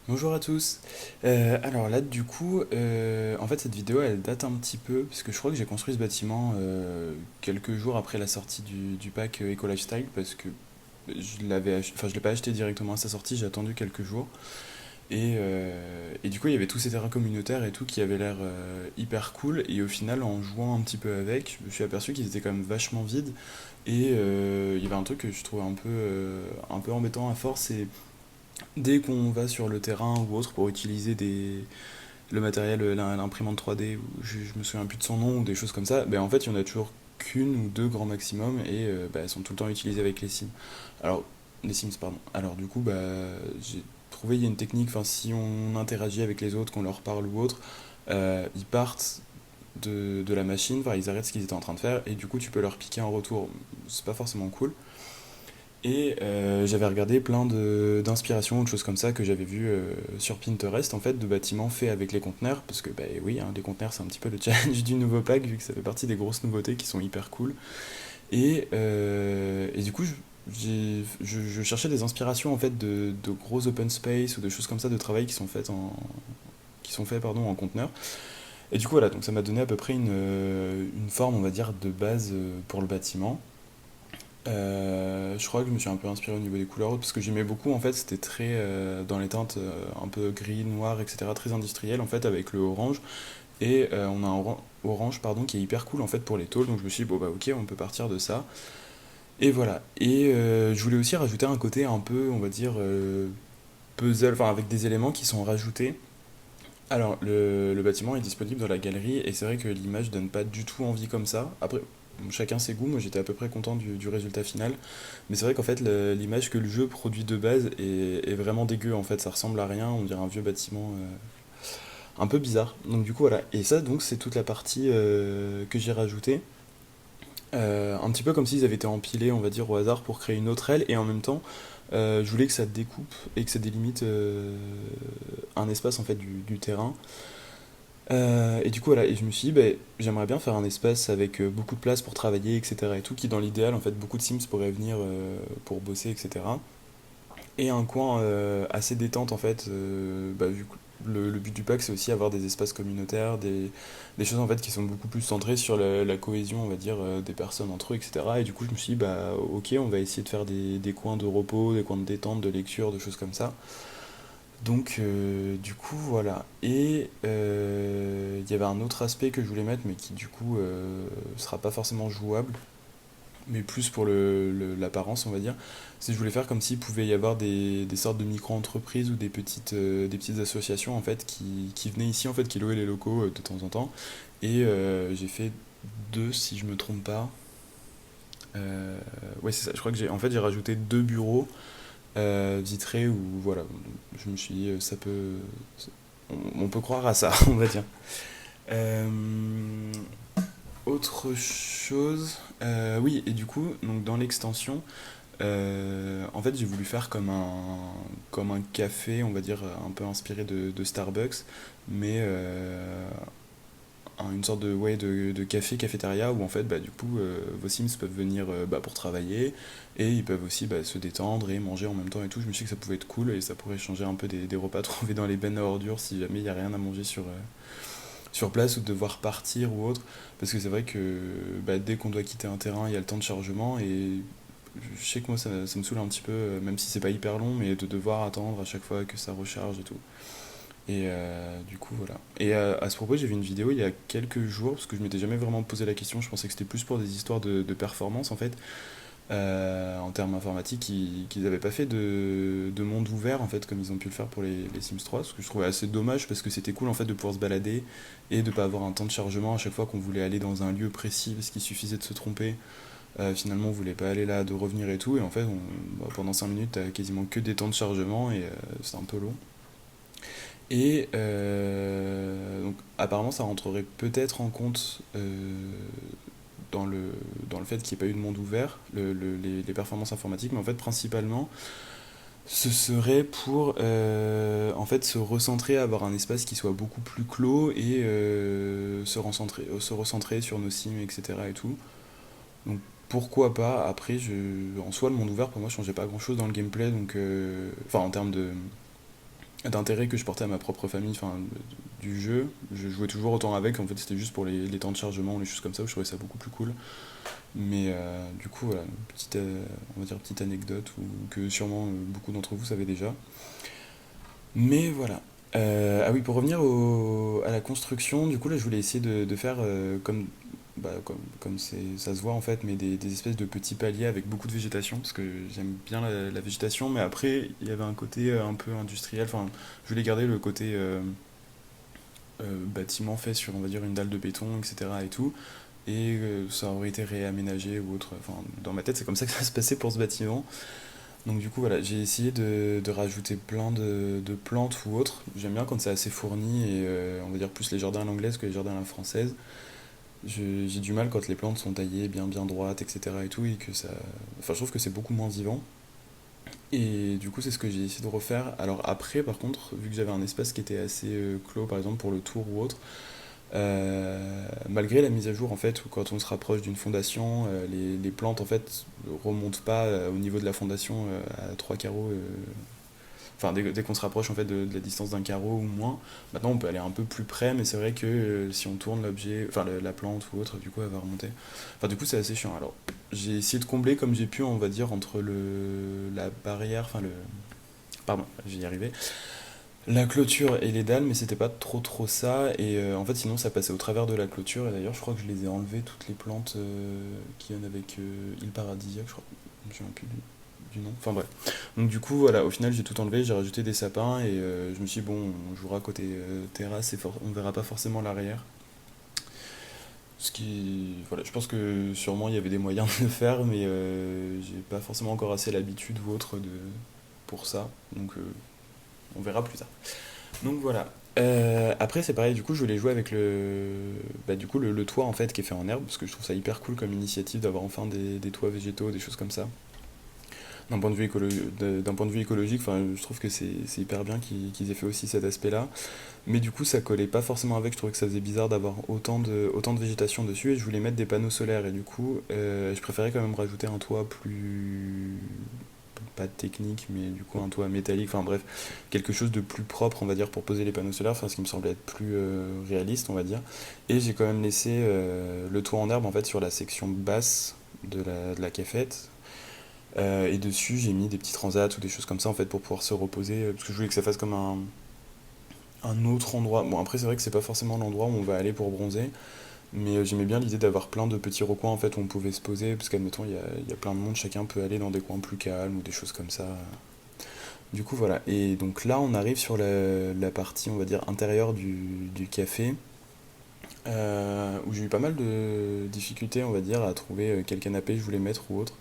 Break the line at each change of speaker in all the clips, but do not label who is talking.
Bonjour à tous. Alors là, du coup, en fait, cette vidéo, elle date un petit peu, parce que je crois que j'ai construit ce bâtiment quelques jours après la sortie du pack Eco Lifestyle, parce que enfin, je l'ai pas acheté directement à sa sortie, j'ai attendu quelques jours. Et du coup, il y avait tous ces terrains communautaires et tout qui avaient l'air hyper cool. Et au final, en jouant un petit peu avec, je me suis aperçu qu'ils étaient quand même vachement vides. Et il y avait un truc que je trouvais un peu embêtant à force, c'est dès qu'on va sur le terrain ou autre pour utiliser le matériel, l'imprimante 3D, ou je me souviens plus de son nom, ou des choses comme ça, ben en fait il y en a toujours qu'une ou deux grand maximum et bah, elles sont tout le temps utilisées avec Alors, les Sims, pardon. Alors du coup, bah, j'ai trouvé il y a une technique, enfin si on interagit avec les autres, qu'on leur parle ou autre, ils partent de la machine, enfin ils arrêtent ce qu'ils étaient en train de faire et du coup tu peux leur piquer en retour. C'est pas forcément cool. Et j'avais regardé d'inspirations ou de choses comme ça que j'avais vues sur Pinterest, en fait, de bâtiments faits avec les conteneurs, parce que, bah oui, hein, les conteneurs, c'est un petit peu le challenge du nouveau pack, vu que ça fait partie des grosses nouveautés qui sont hyper cool. Et du coup, je cherchais des inspirations, en fait, de gros open space ou de choses comme ça de travail qui sont faits, pardon, en conteneurs. Et du coup, voilà, donc ça m'a donné à peu près une forme, on va dire, de base pour le bâtiment. Je crois que je me suis un peu inspiré au niveau des couleurs parce que j'aimais beaucoup en fait c'était très dans les teintes un peu gris, noir, etc. Très industriel en fait avec le orange et on a un orange pardon qui est hyper cool en fait pour les tôles donc je me suis dit bon bah ok on peut partir de ça et voilà et je voulais aussi rajouter un côté un peu on va dire puzzle enfin avec des éléments qui sont rajoutés. Alors le bâtiment est disponible dans la galerie et c'est vrai que l'image donne pas du tout envie comme ça. Après bon, chacun ses goûts, moi j'étais à peu près content du résultat final. Mais c'est vrai qu'en fait, l'image que le jeu produit de base est vraiment dégueu. En fait, ça ressemble à rien. On dirait un vieux bâtiment un peu bizarre. Donc du coup voilà. Et ça, donc, c'est toute la partie que j'ai rajoutée. Un petit peu comme s'ils avaient été empilés, on va dire, au hasard pour créer une autre aile. Et en même temps, je voulais que ça découpe et que ça délimite un espace en fait du terrain. Et du coup voilà, et je me suis dit, bah, j'aimerais bien faire un espace avec beaucoup de place pour travailler, etc. et tout, qui dans l'idéal, en fait, beaucoup de Sims pourraient venir pour bosser, etc. Et un coin assez détente en fait. Bah, vu que le but du pack c'est aussi avoir des espaces communautaires, des choses en fait qui sont beaucoup plus centrées sur la cohésion on va dire des personnes entre eux etc. Et du coup je me suis dit bah ok on va essayer de faire des coins de repos, des coins de détente, de lecture, de choses comme ça. Donc du coup voilà. Et il y avait un autre aspect que je voulais mettre mais qui du coup sera pas forcément jouable mais plus pour l'apparence, on va dire. C'est que je voulais faire comme s'il pouvait y avoir des sortes de micro-entreprises ou des petites associations en fait qui venaient ici en fait, qui louaient les locaux de temps en temps. Et j'ai fait deux si je me trompe pas. Ouais c'est ça. Je crois que j'ai rajouté deux bureaux vitrés où voilà. Je me suis dit ça peut on peut croire à ça on va dire. Euh, Autre chose, oui et du coup donc dans l'extension en fait, j'ai voulu faire comme un café, on va dire, un peu inspiré de Starbucks, mais une sorte de, ouais, de café, cafétéria, où en fait, bah, du coup, vos Sims peuvent venir bah, pour travailler, et ils peuvent aussi bah, se détendre et manger en même temps et tout. Je me suis dit que ça pouvait être cool, et ça pourrait changer un peu des repas trouvés dans les bennes à ordures, si jamais il n'y a rien à manger sur place, ou devoir partir ou autre. Parce que c'est vrai que bah, dès qu'on doit quitter un terrain, il y a le temps de chargement, et je sais que moi ça me saoule un petit peu, même si c'est pas hyper long, mais de devoir attendre à chaque fois que ça recharge et tout. Et du coup voilà. Et à ce propos, j'ai vu une vidéo il y a quelques jours, parce que je m'étais jamais vraiment posé la question, je pensais que c'était plus pour des histoires de performance en fait, en termes informatiques, qu'ils n'avaient pas fait de monde ouvert en fait, comme ils ont pu le faire pour les Sims 3, ce que je trouvais assez dommage parce que c'était cool en fait de pouvoir se balader et de pas avoir un temps de chargement à chaque fois qu'on voulait aller dans un lieu précis parce qu'il suffisait de se tromper. Finalement, on voulait pas aller là, de revenir et tout. Et en fait, pendant 5 minutes, t'as quasiment que des temps de chargement et c'est un peu long. Et donc, apparemment, ça rentrerait peut-être en compte dans dans le fait qu'il n'y ait pas eu de monde ouvert, les performances informatiques. Mais en fait, principalement, ce serait pour en fait, se recentrer, avoir un espace qui soit beaucoup plus clos et se recentrer sur nos sims, etc. et tout. Donc pourquoi pas, après en soi le monde ouvert pour moi changeait pas grand chose dans le gameplay donc enfin en termes d'intérêt que je portais à ma propre famille, enfin du jeu. Je jouais toujours autant avec, en fait c'était juste pour les temps de chargement, les choses comme ça, où je trouvais ça beaucoup plus cool. Mais du coup, voilà, petite, on va dire petite anecdote que sûrement beaucoup d'entre vous savez déjà. Mais voilà. Ah oui, pour revenir à la construction, du coup là je voulais essayer de faire comme, ça se voit en fait, mais des espèces de petits paliers avec beaucoup de végétation, parce que j'aime bien la végétation, mais après il y avait un côté un peu industriel, enfin je voulais garder le côté bâtiment fait sur on va dire une dalle de béton, etc. et tout, et ça aurait été réaménagé ou autre, enfin dans ma tête c'est comme ça que ça se passait pour ce bâtiment. Donc du coup voilà, j'ai essayé de rajouter plein de plantes ou autres. J'aime bien quand c'est assez fourni et on va dire plus les jardins à l'anglaise que les jardins à la française. J'ai du mal quand les plantes sont taillées bien droites, etc. et tout, et que ça... Enfin, je trouve que c'est beaucoup moins vivant. Et du coup, c'est ce que j'ai essayé de refaire. Alors après, par contre, vu que j'avais un espace qui était assez clos, par exemple pour le tour ou autre, malgré la mise à jour, en fait, où quand on se rapproche d'une fondation, les plantes, en fait, remontent pas au niveau de la fondation à 3 carreaux. Enfin, dès qu'on se rapproche en fait de la distance d'un carreau ou moins, maintenant on peut aller un peu plus près, mais c'est vrai que si on tourne l'objet, enfin la plante ou autre, du coup elle va remonter. Enfin, du coup c'est assez chiant. Alors, j'ai essayé de combler comme j'ai pu, on va dire, entre la barrière, enfin le. Pardon, j'y y arrivé. La clôture et les dalles, mais c'était pas trop ça. Et en fait, sinon ça passait au travers de la clôture. Et d'ailleurs, je crois que je les ai enlevées, toutes les plantes qui viennent avec île paradisiaque, je crois. Je me souviens plus du nom. Enfin bref. Donc du coup, voilà, au final, j'ai tout enlevé, j'ai rajouté des sapins et je me suis dit, bon, on jouera côté terrasse et on verra pas forcément l'arrière. Ce qui, voilà, je pense que sûrement il y avait des moyens de le faire, mais j'ai pas forcément encore assez l'habitude ou autre pour ça. Donc on verra plus tard. Donc voilà. Après c'est pareil, du coup je voulais jouer avec du coup, le toit en fait qui est fait en herbe, parce que je trouve ça hyper cool comme initiative d'avoir enfin des toits végétaux, des choses comme ça. D'un point de vue écologique, enfin, je trouve que c'est hyper bien qu'ils aient fait aussi cet aspect-là. Mais du coup, ça collait pas forcément avec. Je trouvais que ça faisait bizarre d'avoir autant de végétation dessus. Et je voulais mettre des panneaux solaires. Et du coup, je préférais quand même rajouter un toit plus. Pas technique, mais du coup, un toit métallique. Enfin bref, quelque chose de plus propre, on va dire, pour poser les panneaux solaires. Enfin, ce qui me semblait être plus réaliste, on va dire. Et j'ai quand même laissé le toit en herbe, en fait, sur la section basse de la cafette, et dessus, j'ai mis des petits transats ou des choses comme ça en fait pour pouvoir se reposer, parce que je voulais que ça fasse comme un autre endroit. Bon, après, c'est vrai que c'est pas forcément l'endroit où on va aller pour bronzer, mais j'aimais bien l'idée d'avoir plein de petits recoins en fait où on pouvait se poser, parce qu'admettons, il y a plein de monde, chacun peut aller dans des coins plus calmes ou des choses comme ça. Du coup, voilà. Et donc là, on arrive sur la partie, on va dire, intérieure du café, où j'ai eu pas mal de difficultés, on va dire, à trouver quel canapé je voulais mettre ou autre.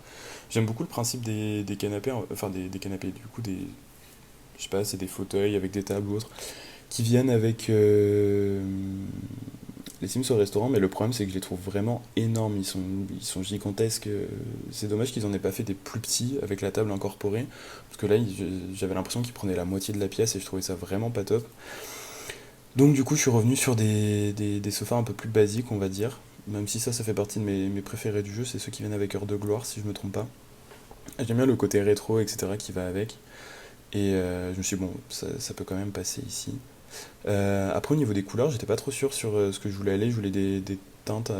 J'aime beaucoup le principe des canapés, enfin des canapés, du coup, je sais pas, c'est des fauteuils avec des tables ou autres, qui viennent avec les Sims au restaurant, mais le problème c'est que je les trouve vraiment énormes, ils sont gigantesques. C'est dommage qu'ils en aient pas fait des plus petits avec la table incorporée, parce que là j'avais l'impression qu'ils prenaient la moitié de la pièce et je trouvais ça vraiment pas top. Donc du coup je suis revenu sur des sofas un peu plus basiques, on va dire, même si ça fait partie de mes préférés du jeu, c'est ceux qui viennent avec Heure de Gloire si je me trompe pas. J'aime bien le côté rétro, etc. qui va avec. Et je me suis dit, bon, ça peut quand même passer ici. Après, au niveau des couleurs, j'étais pas trop sûr sur ce que je voulais aller. Je voulais des teintes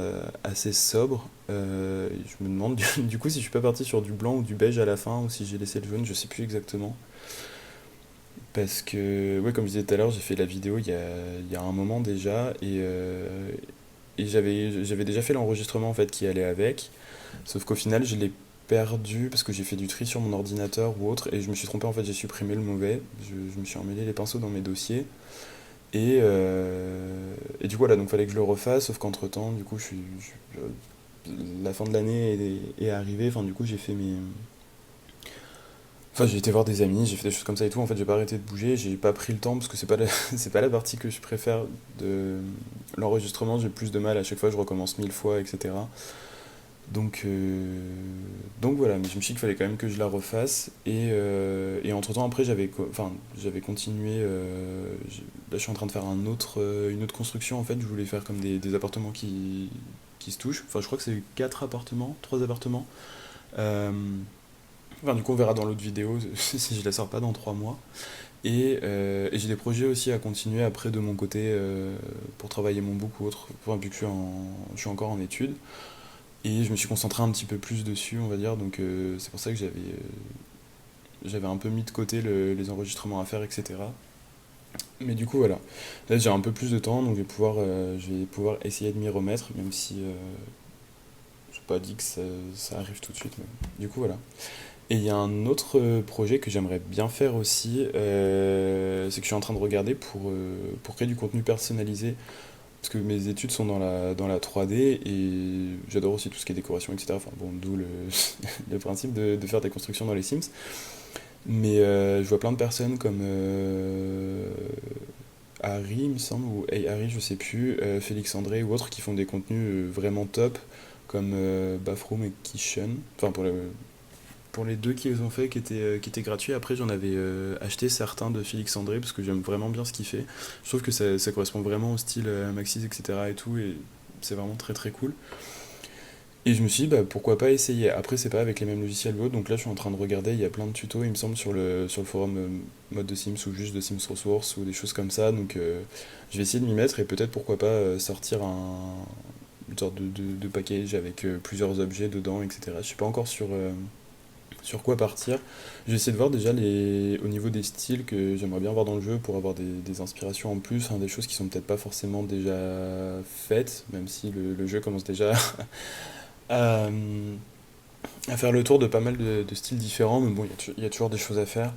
assez sobres. Je me demande du coup si je suis pas parti sur du blanc ou du beige à la fin, ou si j'ai laissé le jaune, je sais plus exactement. Parce que, ouais, comme je disais tout à l'heure, j'ai fait la vidéo il y a un moment déjà, et j'avais déjà fait l'enregistrement en fait qui allait avec. Sauf qu'au final, je l'ai perdu parce que j'ai fait du tri sur mon ordinateur ou autre, et je me suis trompé, en fait, j'ai supprimé le mauvais. Je me suis emmêlé les pinceaux dans mes dossiers. Et du coup, voilà, donc fallait que je le refasse, sauf qu'entre temps, du coup, la fin de l'année est arrivée. Enfin, du coup, j'ai fait mes. Enfin, j'ai été voir des amis, j'ai fait des choses comme ça et tout. En fait, j'ai pas arrêté de bouger, j'ai pas pris le temps parce que c'est pas c'est pas la partie que je préfère de l'enregistrement. J'ai plus de mal à chaque fois, je recommence 1000 fois, etc. Donc, donc voilà, mais je me suis dit qu'il fallait quand même que je la refasse. Et entre-temps, après, j'avais continué. Là, je suis en train de faire une autre construction. En fait, je voulais faire comme des appartements qui se touchent. Enfin, je crois que c'est 4 appartements, 3 appartements. Euh, enfin, du coup, on verra dans l'autre vidéo si je la sors pas dans 3 mois. Et j'ai des projets aussi à continuer après de mon côté pour travailler mon book ou autre, enfin, vu que je suis encore en études. Et je me suis concentré un petit peu plus dessus, on va dire, donc c'est pour ça que j'avais un peu mis de côté les enregistrements à faire, etc. Mais du coup, voilà. Là, j'ai un peu plus de temps, donc je vais pouvoir essayer de m'y remettre, même si je pas dit que ça arrive tout de suite. Mais du coup, voilà. Et il y a un autre projet que j'aimerais bien faire aussi, c'est que je suis en train de regarder pour créer du contenu personnalisé, parce que mes études sont dans la 3D et j'adore aussi tout ce qui est décoration, etc. Enfin bon, d'où le principe de faire des constructions dans les Sims. Mais je vois plein de personnes comme Harry, il me semble, ou Hey Harry, je sais plus, Félix André ou autres qui font des contenus vraiment top, comme Bathroom et Kitchen. Enfin, pour les deux qu'ils ont fait qui étaient gratuits. Après, j'en avais acheté certains de Félix André parce que j'aime vraiment bien ce qu'il fait. Je trouve que ça correspond vraiment au style Maxis, etc. et tout, et c'est vraiment très très cool. Et je me suis dit, bah, pourquoi pas essayer. Après, c'est pas avec les mêmes logiciels ou autres, donc là, je suis en train de regarder, il y a plein de tutos, il me semble, sur le forum mode de Sims ou juste de Sims Resources ou des choses comme ça, donc je vais essayer de m'y mettre et peut-être pourquoi pas sortir une sorte de package avec plusieurs objets dedans, etc. Je suis pas encore sur quoi partir. J'ai essayé de voir déjà au niveau des styles que j'aimerais bien voir dans le jeu pour avoir des inspirations en plus, hein, des choses qui sont peut-être pas forcément déjà faites, même si le jeu commence déjà à, à faire le tour de pas mal de styles différents, mais bon, il y a toujours des choses à faire.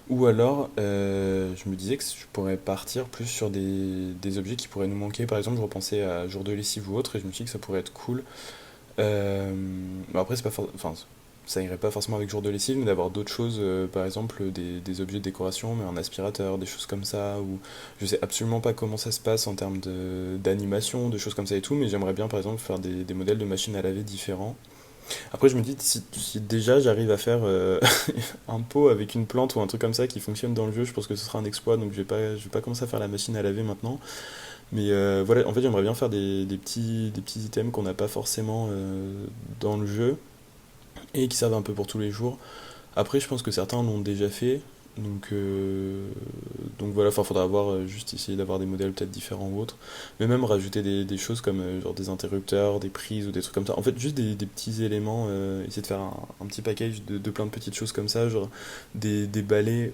Ou alors, je me disais que je pourrais partir plus sur des objets qui pourraient nous manquer. Par exemple, je repensais à jour de lessive ou autre, et je me suis dit que ça pourrait être cool. Bon, après, c'est pas enfin, ça irait pas forcément avec jour de lessive, mais d'avoir d'autres choses, par exemple des objets de décoration, mais un aspirateur, des choses comme ça, ou je sais absolument pas comment ça se passe en termes d'animation, de choses comme ça et tout, mais j'aimerais bien par exemple faire des modèles de machines à laver différents. Après, je me dis, si déjà j'arrive à faire un pot avec une plante ou un truc comme ça qui fonctionne dans le jeu, je pense que ce sera un exploit, donc je vais pas commencer à faire la machine à laver maintenant. Mais voilà, en fait, j'aimerais bien faire des petits items qu'on n'a pas forcément dans le jeu et qui servent un peu pour tous les jours. Après, je pense que certains l'ont déjà fait. Donc voilà, enfin, faudra avoir juste essayer d'avoir des modèles peut-être différents ou autres. Mais même rajouter des choses comme genre des interrupteurs, des prises ou des trucs comme ça. En fait, juste des petits éléments, essayer de faire un petit package de plein de petites choses comme ça, genre des balais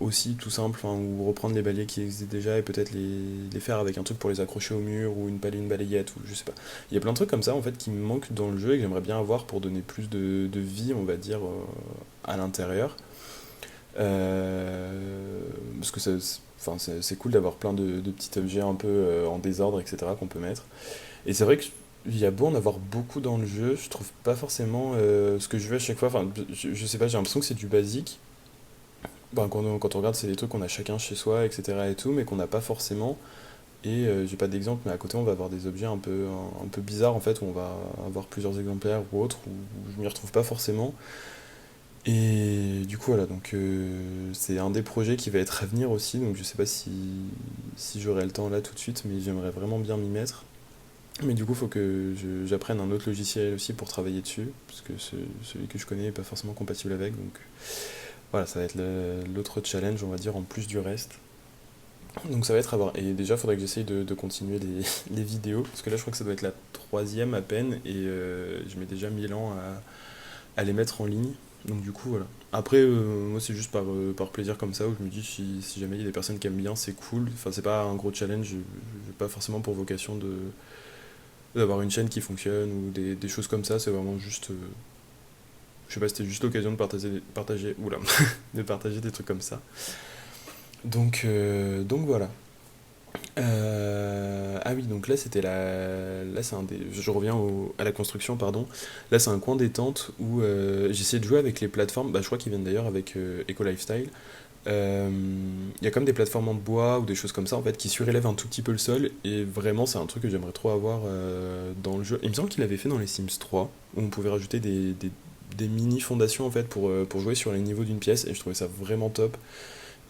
aussi tout simple, enfin, ou reprendre les balais qui existent déjà et peut-être les faire avec un truc pour les accrocher au mur ou une balayette ou je sais pas. Il y a plein de trucs comme ça en fait qui me manquent dans le jeu et que j'aimerais bien avoir pour donner plus de vie, on va dire, à l'intérieur. Parce que enfin, c'est cool d'avoir plein de petits objets un peu en désordre, etc. qu'on peut mettre. Et c'est vrai que il y a beau en avoir beaucoup dans le jeu, je trouve pas forcément ce que je veux à chaque fois. Enfin, je sais pas, j'ai l'impression que c'est du basique. Ben, quand on regarde, c'est des trucs qu'on a chacun chez soi, etc. et tout, mais qu'on n'a pas forcément. Et j'ai pas d'exemple, mais à côté, on va avoir des objets un peu bizarres en fait, où on va avoir plusieurs exemplaires ou autres, où je m'y retrouve pas forcément. Et du coup, voilà, donc c'est un des projets qui va être à venir aussi, donc je sais pas si j'aurai le temps là tout de suite, mais j'aimerais vraiment bien m'y mettre. Mais du coup, il faut que j'apprenne un autre logiciel aussi pour travailler dessus, parce que celui que je connais n'est pas forcément compatible avec, donc voilà, ça va être l'autre challenge, on va dire, en plus du reste. Donc ça va être à voir. Et déjà, il faudrait que j'essaye de continuer les vidéos, parce que là, je crois que ça doit être la troisième à peine, et je mets déjà 1000 ans à les mettre en ligne. Donc du coup, voilà. Après, moi, c'est juste par plaisir comme ça, où je me dis, si jamais il y a des personnes qui aiment bien, c'est cool. Enfin, c'est pas un gros challenge, j'ai pas forcément pour vocation d'avoir une chaîne qui fonctionne, ou des choses comme ça, c'est vraiment juste... je sais pas, c'était juste l'occasion de oula, de partager des trucs comme ça. Donc voilà. Ah oui, donc là là c'est je reviens à la construction, pardon. Là c'est un coin détente où j'essaie de jouer avec les plateformes. Bah, je crois qu'ils viennent d'ailleurs avec Eco Lifestyle. Il y a comme des plateformes en bois ou des choses comme ça en fait qui surélèvent un tout petit peu le sol et vraiment c'est un truc que j'aimerais trop avoir dans le jeu. Il me semble qu'il avait fait dans les Sims 3 où on pouvait rajouter des mini fondations en fait pour jouer sur les niveaux d'une pièce et je trouvais ça vraiment top.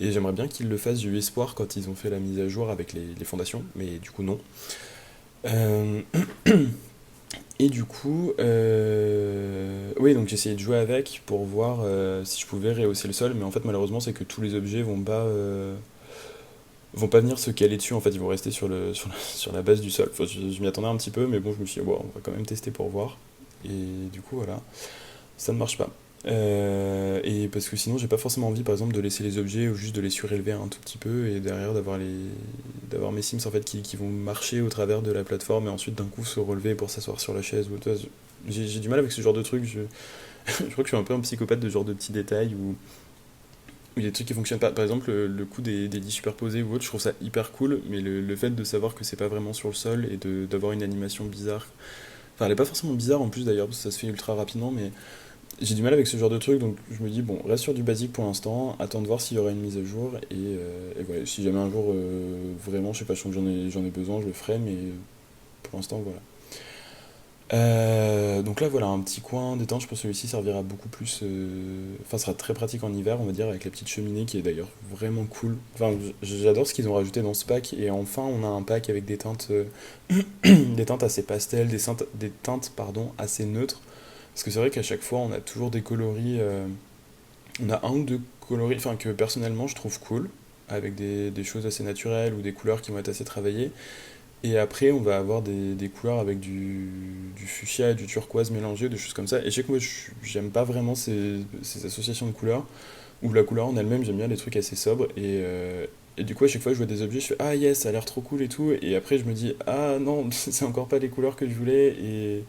Et j'aimerais bien qu'ils le fassent, j'ai eu espoir quand ils ont fait la mise à jour avec les fondations, mais du coup non. Euh, Et du coup, oui, donc j'ai essayé de jouer avec pour voir si je pouvais rehausser le sol, mais en fait malheureusement c'est que tous les objets vont pas venir se caler dessus, en fait ils vont rester sur la base du sol. Enfin, je m'y attendais un petit peu, mais bon je me suis dit, bon, on va quand même tester pour voir. Et du coup voilà, ça ne marche pas. Et parce que sinon j'ai pas forcément envie par exemple de laisser les objets ou juste de les surélever un tout petit peu et derrière d'avoir mes Sims en fait qui vont marcher au travers de la plateforme et ensuite d'un coup se relever pour s'asseoir sur la chaise ou autre. J'ai du mal avec ce genre de truc. Je crois que je suis un peu un psychopathe de ce genre de petits détails où il y a des trucs qui fonctionnent pas. Par exemple, le coup des lits superposés ou autre, je trouve ça hyper cool, mais le fait de savoir que c'est pas vraiment sur le sol et d'avoir une animation bizarre. Enfin, elle est pas forcément bizarre en plus d'ailleurs, parce que ça se fait ultra rapidement, mais j'ai du mal avec ce genre de truc, donc je me dis, bon, reste sur du basique pour l'instant, attends de voir s'il y aura une mise à jour, et voilà, si jamais un jour, vraiment, je sais pas, je sens que j'en ai besoin, je le ferai, mais pour l'instant, voilà. Donc là, voilà, un petit coin détente, je pense que celui-ci servira beaucoup plus, enfin, sera très pratique en hiver, on va dire, avec la petite cheminée qui est d'ailleurs vraiment cool. Enfin, j'adore ce qu'ils ont rajouté dans ce pack, et enfin, on a un pack avec des teintes, des teintes assez pastel, des teintes, pardon, assez neutres, parce que c'est vrai qu'à chaque fois, on a toujours des coloris. On a un ou deux coloris, enfin que personnellement je trouve cool, avec des choses assez naturelles ou des couleurs qui vont être assez travaillées. Et après, on va avoir des couleurs avec du fuchsia et du turquoise mélangé, des choses comme ça. Et je sais que moi, j'aime pas vraiment ces associations de couleurs, ou la couleur en elle-même, j'aime bien les trucs assez sobres. Et du coup, à chaque fois que je vois des objets, je fais ah yes, ça a l'air trop cool et tout. Et après, je me dis ah non, c'est encore pas les couleurs que je voulais.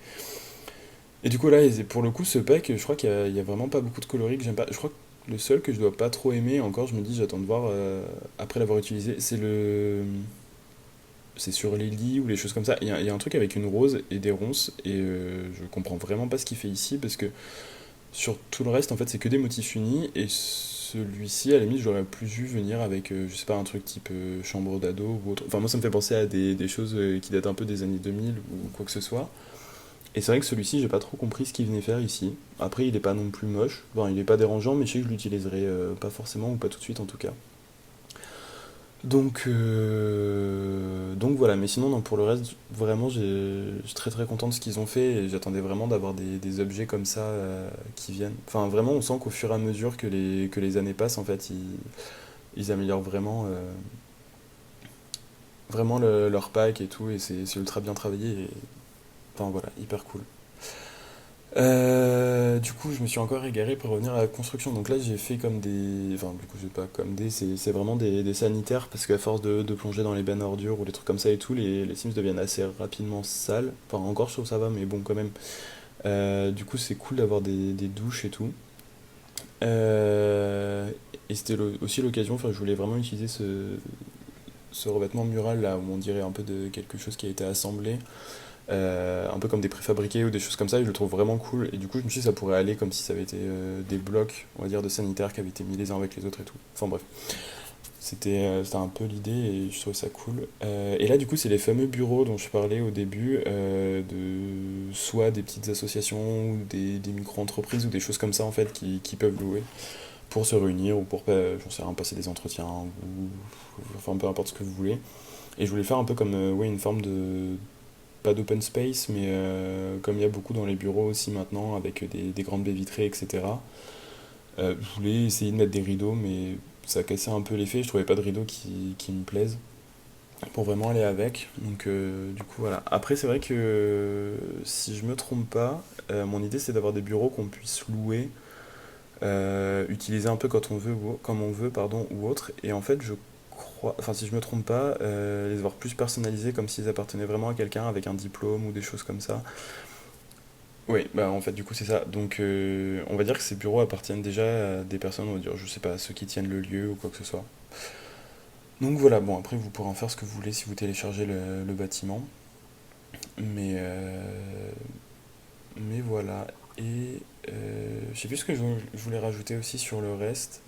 Et du coup, là, pour le coup, ce pack, je crois qu'il y a vraiment pas beaucoup de coloris que j'aime pas. Je crois que le seul que je dois pas trop aimer, encore, je me dis, j'attends de voir après l'avoir utilisé, c'est sur les lits ou les choses comme ça. Il y a un truc avec une rose et des ronces, et je comprends vraiment pas ce qu'il fait ici, parce que sur tout le reste, en fait, c'est que des motifs unis, et celui-ci, à la limite, j'aurais plus vu venir avec, je sais pas, un truc type chambre d'ado ou autre. Enfin, moi, ça me fait penser à des choses qui datent un peu des années 2000 ou quoi que ce soit. Et c'est vrai que celui-ci, j'ai pas trop compris ce qu'il venait faire ici. Après, il est pas non plus moche. Bon, il est pas dérangeant, mais je sais que je l'utiliserai pas forcément, ou pas tout de suite en tout cas. Donc voilà, mais sinon, non, pour le reste, vraiment, je suis très très content de ce qu'ils ont fait et j'attendais vraiment d'avoir des objets comme ça qui viennent. Enfin, vraiment, on sent qu'au fur et à mesure que les années passent, en fait, ils améliorent vraiment leur pack et tout, et c'est ultra bien travaillé. Et, enfin voilà, hyper cool. Du coup, je me suis encore égaré pour revenir à la construction. Donc là, j'ai fait comme des. Enfin, du coup, c'est pas comme des. C'est vraiment des sanitaires parce qu'à force de plonger dans les bennes à ordures ou des trucs comme ça et tout, les Sims deviennent assez rapidement sales. Enfin, encore, je trouve ça va, mais bon, quand même. Du coup, c'est cool d'avoir des douches et tout. Euh, et c'était aussi l'occasion. Enfin, je voulais vraiment utiliser ce revêtement mural là où on dirait un peu de quelque chose qui a été assemblé. Un peu comme des préfabriqués ou des choses comme ça, et je le trouve vraiment cool. Et du coup, je me suis dit que ça pourrait aller comme si ça avait été des blocs, on va dire, de sanitaires qui avaient été mis les uns avec les autres et tout. Enfin bref, c'était un peu l'idée et je trouvais ça cool. Et là, du coup, c'est les fameux bureaux dont je parlais au début, de soit des petites associations ou des micro-entreprises ou des choses comme ça en fait qui peuvent louer pour se réunir ou pour, j'en sais rien, passer des entretiens ou enfin peu importe ce que vous voulez. Et je voulais faire un peu comme ouais, une forme de pas d'open space, mais comme il y a beaucoup dans les bureaux aussi maintenant, avec des grandes baies vitrées, etc. Je voulais essayer de mettre des rideaux, mais ça cassait un peu l'effet. Je trouvais pas de rideaux qui me plaisent pour vraiment aller avec. Donc, du coup, voilà. Après, c'est vrai que si je me trompe pas, mon idée c'est d'avoir des bureaux qu'on puisse louer, utiliser un peu quand on veut, comme on veut, pardon, ou autre. Et en fait, je crois, enfin, si je me trompe pas, les avoir plus personnalisés comme s'ils appartenaient vraiment à quelqu'un avec un diplôme ou des choses comme ça. Oui, bah en fait, du coup, c'est ça. Donc, on va dire que ces bureaux appartiennent déjà à des personnes, on va dire, je sais pas, ceux qui tiennent le lieu ou quoi que ce soit. Donc voilà, bon, après, vous pourrez en faire ce que vous voulez si vous téléchargez le bâtiment. Mais, mais voilà. Et je sais plus ce que je voulais rajouter aussi sur le reste.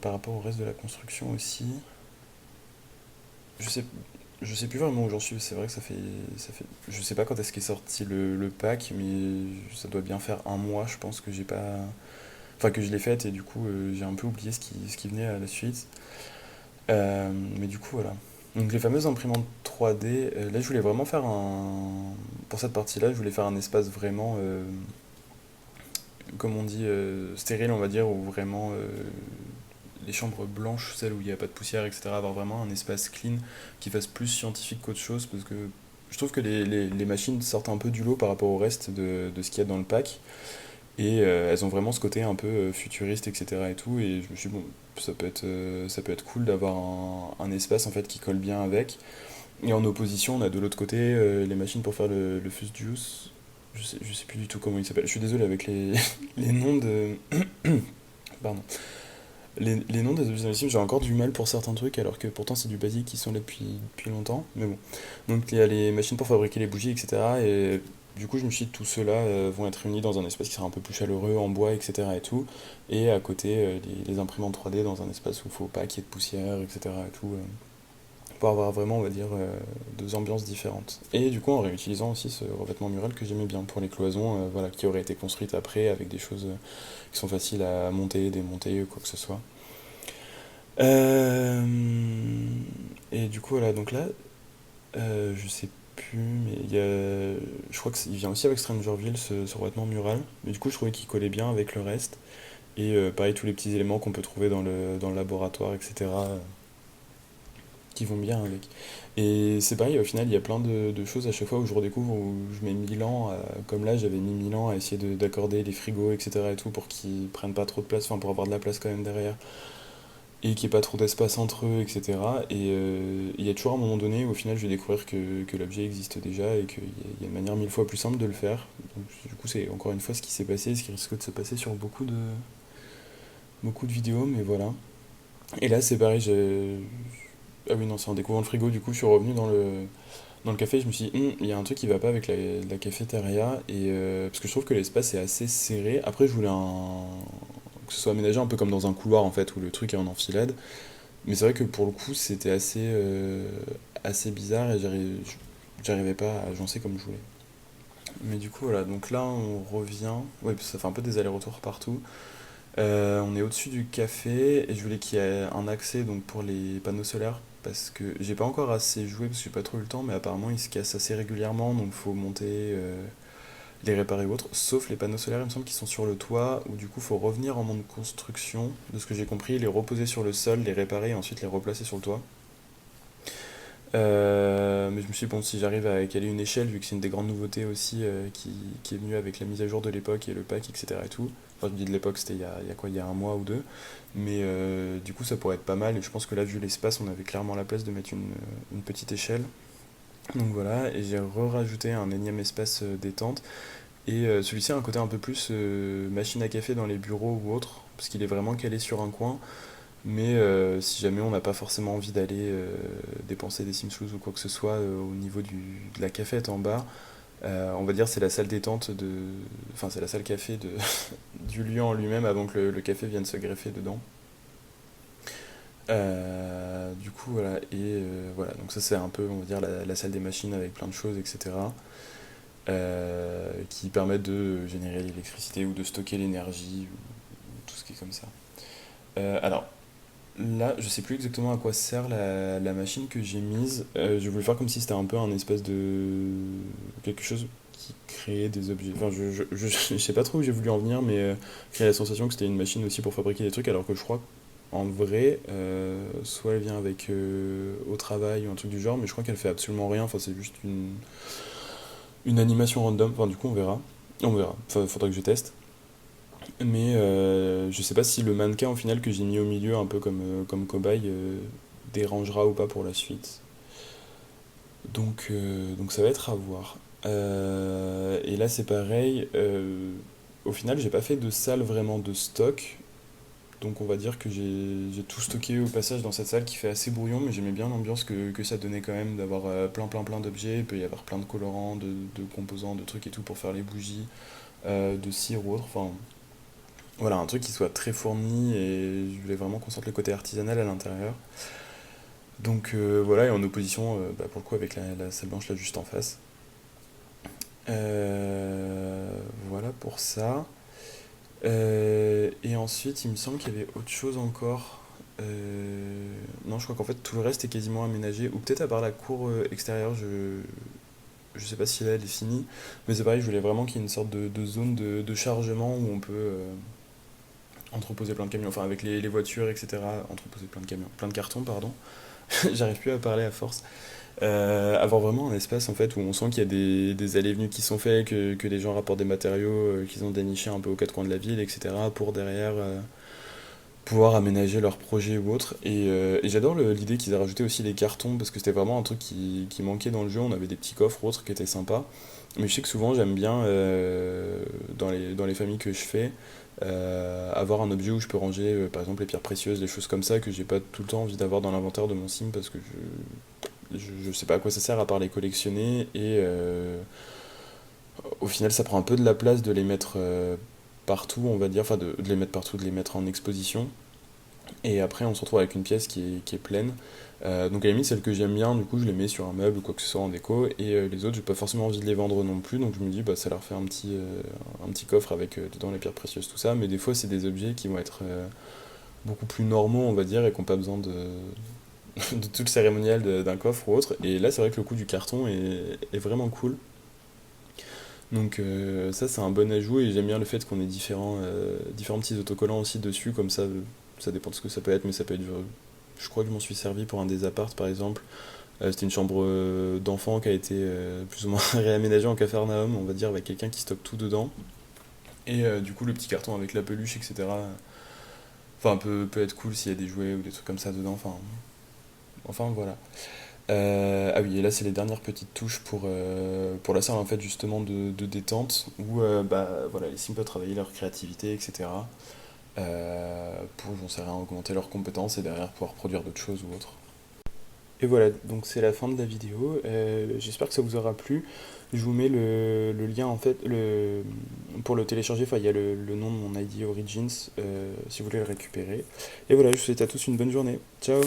Par rapport au reste de la construction aussi. Je sais, je sais plus vraiment où j'en suis. C'est vrai que je sais pas quand est-ce qu'est sorti le pack, mais ça doit bien faire un mois, je pense que j'ai pas, enfin que je l'ai faite et du coup j'ai un peu oublié ce qui venait à la suite. Mais du coup voilà. Donc les fameuses imprimantes 3D, là je voulais vraiment faire un... Pour cette partie-là, je voulais faire un espace vraiment, comme on dit, stérile on va dire, ou vraiment les chambres blanches, celles où il n'y a pas de poussière, etc. Avoir vraiment un espace clean qui fasse plus scientifique qu'autre chose, parce que je trouve que les machines sortent un peu du lot par rapport au reste de ce qu'il y a dans le pack. Et elles ont vraiment ce côté un peu futuriste, etc. et tout. Et je me suis dit, bon, ça peut être cool d'avoir un espace en fait qui colle bien avec. Et en opposition, on a de l'autre côté les machines pour faire le Fuse Juice. Je sais plus du tout comment il s'appelle. Je suis désolé avec les noms de. Pardon. Les noms des objets invincibles, j'ai encore du mal pour certains trucs, alors que pourtant c'est du basique qui sont là depuis longtemps. Mais bon. Donc il y a les machines pour fabriquer les bougies, etc. Et du coup, je me suis dit, tout ceux-là vont être réunis dans un espace qui sera un peu plus chaleureux, en bois, etc. et tout. Et à côté, les imprimantes 3D dans un espace où il faut pas qu'il y ait de poussière, etc. et tout. Pour avoir vraiment, on va dire, deux ambiances différentes. Et du coup, en réutilisant aussi ce revêtement mural que j'aimais bien pour les cloisons, voilà, qui auraient été construites après avec des choses qui sont faciles à monter, démonter, quoi que ce soit. Euh, et du coup, voilà, donc là, je sais plus, mais il y a, je crois qu'il vient aussi avec Strangerville, ce revêtement mural. Mais du coup, je trouvais qu'il collait bien avec le reste. Et pareil, tous les petits éléments qu'on peut trouver dans le laboratoire, etc., qui vont bien avec. Et c'est pareil, au final, il y a plein de choses à chaque fois où je redécouvre, où je mets 1000 ans, comme là, j'avais mis 1000 ans à essayer d'accorder les frigos, etc., et tout, pour qu'ils prennent pas trop de place, enfin, pour avoir de la place quand même derrière et qu'il n'y ait pas trop d'espace entre eux, etc. Et il y a toujours un moment donné où au final je vais découvrir que l'objet existe déjà et qu'il y a une manière mille fois plus simple de le faire. Donc, du coup, c'est encore une fois ce qui s'est passé, ce qui risque de se passer sur beaucoup de vidéos, mais voilà. Et là, c'est pareil, ah oui, non, c'est en découvrant le frigo, du coup, je suis revenu dans le café, je me suis dit, il y a un truc qui va pas avec la cafétéria, et, parce que je trouve que l'espace est assez serré. Après, je voulais que ce soit aménagé un peu comme dans un couloir, en fait, où le truc est en enfilade. Mais c'est vrai que pour le coup, c'était assez bizarre et j'arrivais pas à agencer comme je voulais. Mais du coup, voilà, donc là, on revient. Ouais, ça fait un peu des allers-retours partout. On est au-dessus du café et je voulais qu'il y ait un accès donc, pour les panneaux solaires parce que j'ai pas encore assez joué parce que j'ai pas trop eu le temps, mais apparemment ils se cassent assez régulièrement donc faut monter, les réparer ou autre. Sauf les panneaux solaires, il me semble qu'ils sont sur le toit où du coup faut revenir en mode construction, de ce que j'ai compris, les reposer sur le sol, les réparer et ensuite les replacer sur le toit. Mais je me suis dit, bon, si j'arrive à caler une échelle, vu que c'est une des grandes nouveautés aussi qui est venue avec la mise à jour de l'époque et le pack, etc. et tout. Enfin, je dis de l'époque, c'était il y a quoi, il y a un mois ou deux. Mais du coup, ça pourrait être pas mal. Et je pense que là, vu l'espace, on avait clairement la place de mettre une petite échelle. Donc voilà, et j'ai rajouté un énième espace détente. Et celui-ci a un côté un peu plus machine à café dans les bureaux ou autre, parce qu'il est vraiment calé sur un coin. Mais si jamais on n'a pas forcément envie d'aller dépenser des Sims ou quoi que ce soit au niveau de la cafette en bas, on va dire c'est la salle détente de... Enfin c'est la salle café du lieu en lui-même avant que le café vienne se greffer dedans. Du coup voilà, et voilà, donc ça c'est un peu on va dire la salle des machines avec plein de choses, etc. Qui permettent de générer l'électricité ou de stocker l'énergie, ou tout ce qui est comme ça. Alors, là, je sais plus exactement à quoi sert la machine que j'ai mise. Je voulais faire comme si c'était un peu un espèce de... quelque chose qui créait des objets. Enfin, je sais pas trop où j'ai voulu en venir, mais créer la sensation que c'était une machine aussi pour fabriquer des trucs, alors que je crois qu'en vrai, soit elle vient avec au travail ou un truc du genre, mais je crois qu'elle fait absolument rien. Enfin, c'est juste une animation random. Enfin, du coup, on verra. On verra. Enfin, faudra que je teste. Mais je sais pas si le mannequin au final que j'ai mis au milieu un peu comme cobaye dérangera ou pas pour la suite. Donc ça va être à voir. Et là c'est pareil. Au final j'ai pas fait de salle vraiment de stock. Donc on va dire que j'ai tout stocké au passage dans cette salle qui fait assez brouillon, mais j'aimais bien l'ambiance que ça donnait quand même d'avoir plein d'objets. Il peut y avoir plein de colorants, de composants, de trucs et tout pour faire les bougies, de cire ou autre. Enfin, voilà, un truc qui soit très fourni et je voulais vraiment qu'on sente le côté artisanal à l'intérieur. Donc voilà, et en opposition, bah, pour le coup, avec la salle blanche là juste en face. Euh, voilà pour ça. Et ensuite, il me semble qu'il y avait autre chose encore. non, je crois qu'en fait tout le reste est quasiment aménagé, ou peut-être à part la cour extérieure, je sais pas si là elle est finie, mais c'est pareil, je voulais vraiment qu'il y ait une sorte de zone de chargement où on peut entreposer plein de camions, enfin avec les voitures, etc. Entreposer plein de camions, plein de cartons, pardon. J'arrive plus à parler à force. Avoir vraiment un espace en fait où on sent qu'il y a des allées-venues qui sont faits, que les gens rapportent des matériaux qu'ils ont dénichés un peu aux quatre coins de la ville, etc. pour derrière pouvoir aménager leurs projets ou autre. Et j'adore l'idée qu'ils aient rajouté aussi les cartons parce que c'était vraiment un truc qui manquait dans le jeu. On avait des petits coffres ou autres qui étaient sympas. Mais je sais que souvent j'aime bien, dans les familles que je fais, avoir un objet où je peux ranger par exemple les pierres précieuses, des choses comme ça que j'ai pas tout le temps envie d'avoir dans l'inventaire de mon sim parce que je sais pas à quoi ça sert à part les collectionner et au final ça prend un peu de la place de les mettre partout, on va dire, enfin de les mettre partout, de les mettre en exposition. Et après, on se retrouve avec une pièce qui est pleine. Donc à la limite, celle que j'aime bien, du coup, je les mets sur un meuble ou quoi que ce soit en déco. Et les autres, j'ai pas forcément envie de les vendre non plus. Donc je me dis, bah, ça leur fait un petit coffre avec dedans les pierres précieuses, tout ça. Mais des fois, c'est des objets qui vont être beaucoup plus normaux, on va dire, et qui n'ont pas besoin de tout le cérémonial d'un coffre ou autre. Et là, c'est vrai que le coup du carton est vraiment cool. Donc ça, c'est un bon ajout. Et j'aime bien le fait qu'on ait différents petits autocollants aussi dessus. Comme ça dépend de ce que ça peut être, mais ça peut être. Je crois que je m'en suis servi pour un des apparts par exemple. C'était une chambre d'enfant qui a été plus ou moins réaménagée en cafarnaum, on va dire, avec quelqu'un qui stocke tout dedans. Et du coup, le petit carton avec la peluche, etc. Enfin, peut être cool s'il y a des jouets ou des trucs comme ça dedans. Enfin voilà. Ah oui, et là, c'est les dernières petites touches pour la salle, en fait, justement, de détente, où bah, voilà, les sims peuvent travailler leur créativité, etc. Pour, j'en sais rien, augmenter leurs compétences et derrière pouvoir produire d'autres choses ou autre. Et voilà, donc c'est la fin de la vidéo. J'espère que ça vous aura plu. Je vous mets le lien en fait pour le télécharger. Enfin, il y a le nom de mon ID Origins si vous voulez le récupérer. Et voilà, je vous souhaite à tous une bonne journée. Ciao!